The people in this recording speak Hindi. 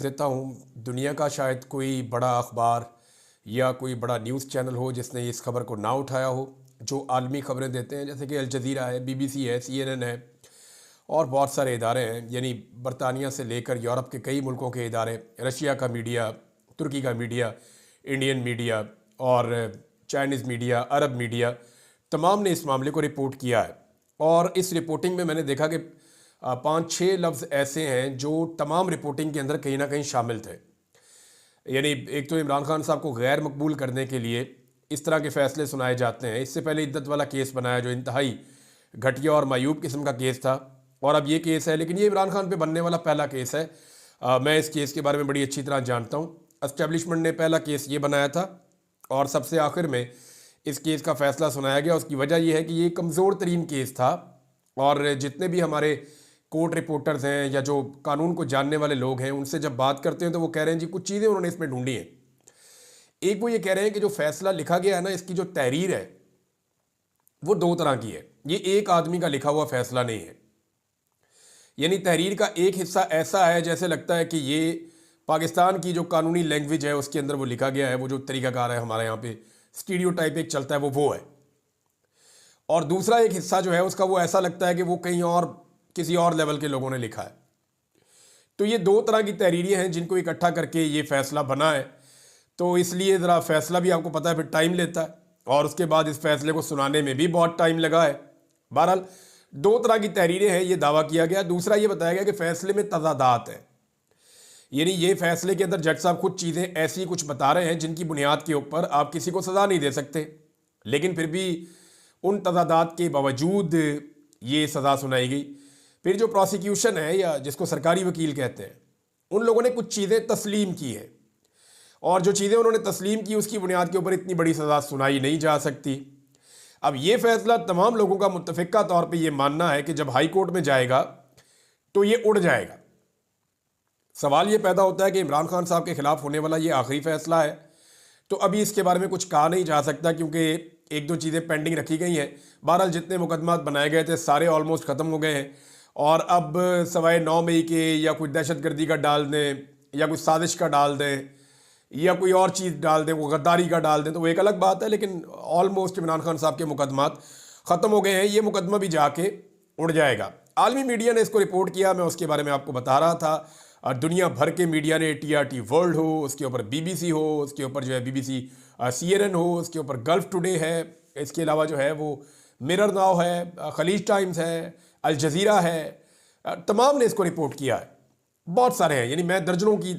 देता हूँ। दुनिया का शायद कोई बड़ा अखबार या कोई बड़ा न्यूज़ चैनल हो जिसने इस खबर को ना उठाया हो, जो आलमी खबरें देते हैं, जैसे कि अल जज़ीरा है, बीबीसी है, CNN है और बहुत सारे इदारे हैं। यानी बरतानिया से लेकर यूरोप के कई मुल्कों के इदारे, रशिया का मीडिया, तुर्की का मीडिया, इंडियन मीडिया और चाइनीज़ मीडिया, अरब मीडिया, तमाम ने इस मामले को रिपोर्ट किया है। और इस रिपोर्टिंग में मैंने देखा कि 5-6 लफ्ज़ ऐसे हैं जो तमाम रिपोर्टिंग के अंदर कहीं ना कहीं शामिल थे। यानी एक तो इमरान खान साहब को गैर मकबूल करने के लिए इस तरह के फ़ैसले सुनाए जाते हैं। इससे पहले इद्दत वाला केस बनाया जो इंतहाई घटिया और मायूब किस्म का केस था, और अब ये केस है, लेकिन ये इमरान खान पे बनने वाला पहला केस है। मैं इस केस के बारे में बड़ी अच्छी तरह जानता हूँ। एस्टेब्लिशमेंट ने पहला केस ये बनाया था और सबसे आखिर में इस केस का फ़ैसला सुनाया गया। उसकी वजह यह है कि ये कमज़ोर तरीन केस था और जितने भी हमारे कोर्ट रिपोर्टर्स हैं या जो कानून को जानने वाले लोग हैं, उनसे जब बात करते हैं तो वो कह रहे हैं जी कुछ चीज़ें उन्होंने इसमें ढूंढी हैं। एक वो ये कह रहे हैं कि जो फैसला लिखा गया है ना, इसकी जो तहरीर है वो दो तरह की है। ये एक आदमी का लिखा हुआ फैसला नहीं है। यानी तहरीर का एक हिस्सा ऐसा है जैसे लगता है कि ये पाकिस्तान की जो कानूनी लैंग्वेज है उसके अंदर वो लिखा गया है, वो जो तरीकाकार है हमारे यहाँ पे स्टीरियोटाइप एक चलता है वो है। और दूसरा एक हिस्सा जो है उसका वो ऐसा लगता है कि वो कहीं और किसी और लेवल के लोगों ने लिखा है। तो ये दो तरह की तहरीरें हैं जिनको इकट्ठा करके ये फैसला बना है। तो इसलिए ज़रा फैसला भी आपको पता है फिर टाइम लेता है, और उसके बाद इस फैसले को सुनाने में भी बहुत टाइम लगा है। बहरहाल दो तरह की तहरीरें हैं, ये दावा किया गया। दूसरा ये बताया गया कि फैसले में तजादात है। यानी ये फैसले के अंदर जज साहब कुछ चीज़ें ऐसी कुछ बता रहे हैं जिनकी बुनियाद के ऊपर आप किसी को सज़ा नहीं दे सकते, लेकिन फिर भी उन तजादात के बावजूद ये सज़ा सुनाई गई। फिर जो प्रोसिक्यूशन है या जिसको सरकारी वकील कहते हैं, उन लोगों ने कुछ चीज़ें तस्लीम की है, और जो चीज़ें उन्होंने तस्लीम की उसकी बुनियाद के ऊपर इतनी बड़ी सज़ा सुनाई नहीं जा सकती। अब ये फैसला तमाम लोगों का मुत्तफ़िका तौर पे ये मानना है कि जब हाई कोर्ट में जाएगा तो ये उड़ जाएगा। सवाल ये पैदा होता है कि इमरान खान साहब के खिलाफ होने वाला ये आखिरी फैसला है, तो अभी इसके बारे में कुछ कहा नहीं जा सकता क्योंकि एक दो चीज़ें पेंडिंग रखी गई हैं। बहरहाल जितने मुकदमात बनाए गए थे सारे ऑलमोस्ट ख़त्म हो गए हैं, और अब सवाए 9 मई के या कोई दहशतगर्दी का डाल दें या कोई साजिश का डाल दें या कोई और चीज़ डाल दें, वो गद्दारी का डाल दें, तो वो एक अलग बात है। लेकिन ऑलमोस्ट इमरान खान साहब के मुकदमात ख़त्म हो गए हैं। ये मुकदमा भी जाके उड़ जाएगा। आलमी मीडिया ने इसको रिपोर्ट किया, मैं उसके बारे में आपको बता रहा था। और दुनिया भर के मीडिया ने, TRT वर्ल्ड हो, उसके ऊपर BBC हो, उसके ऊपर जो है BBC CNN हो, उसके ऊपर गल्फ टुडे है, इसके अलावा जो है वो मिरर नाउ है, खलीज टाइम्स है, अल जज़ीरा है, तमाम ने इसको रिपोर्ट किया है। बहुत सारे हैं, यानी मैं दर्जनों की